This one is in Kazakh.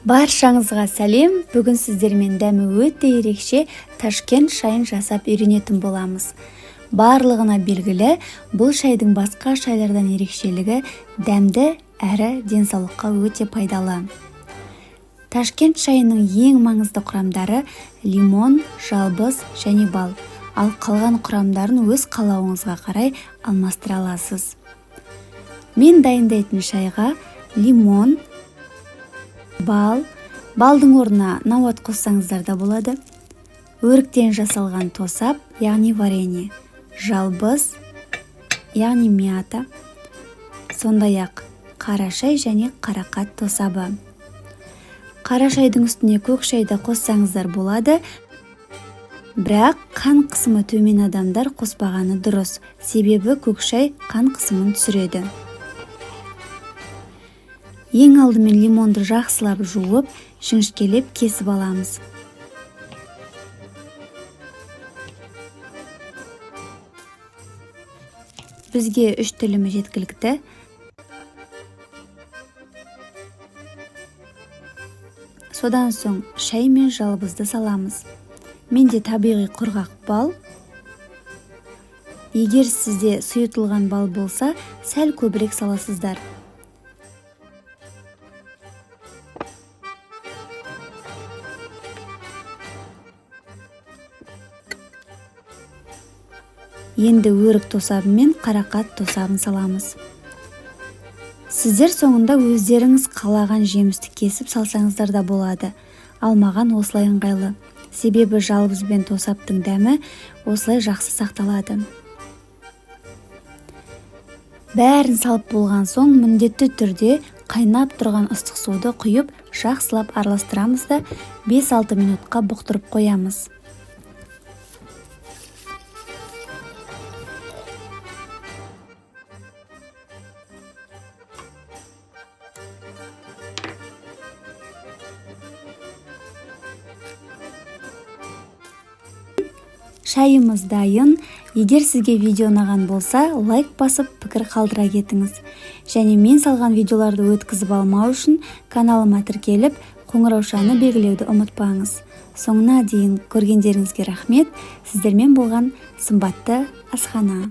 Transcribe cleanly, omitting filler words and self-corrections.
Баршаңызға сәлем. Бүгін сіздермен дәмі өте ерекше Ташкент шайын жасап үйренетін боламыз. Барлығына белгілі, бұл шайдың басқа шайлардан ерекшелігі дәмді әрі денсаулыққа өте пайдалы. Ташкент шайының ең маңызды құрамдары лимон, жалбыз және бал. Ал қалған құрамдарын өз қалауыңызға қарай алмастыра аласыз. Мен дайындайтын шайға лимон, балдың орнына науат қоссаңыздар да болады. Өріктен жасалған тосап, яғни варенье, жалбыз, яғни мята, сондай-ақ қара шай және қарақат тосабы. Қара шайдың үстіне көк шайды қоссаңыздар болады, бірақ қан қысымы төмен адамдар қоспағаны дұрыс, себебі көк шай қан қысымын түсіреді. Ең алдымен лимонды жақсылап жуып, жіңішкелеп кесіп аламыз. Бізге 3 тілімі жеткілікті. Содан соң шай мен жалбызды саламыз. Менде табиғи құрғақ бал. Егер сізде сұйытылған бал болса, сәл көбірек саласыздар. Енді өрік тосабы мен қарақат тосабын саламыз. Сіздер соңында өздеріңіз қалаған жемісті кесіп салсаңыздар да болады. Ал маған осылай ыңғайлы. Себебі жалбыз бен тосаптың дәмі осылай жақсы сақталады. Бәрін салып болған соң міндетті түрде қайнап тұрған ыстық суды құйып, жақсылап араластырамыз да 5-6 минутқа бұқтырып қоямыз. Шайымыз дайын. Егер сізге видео ұнаған болса, лайк басып, пікір қалдыра кетіңіз. Және мен салған видеоларды өткізіп алмау үшін каналыма тіркеліп, қоңыраушаны белгілеуді ұмытпаңыз. Соңына дейін көргендеріңізге рахмет. Сіздермен болған сымбатты асхана.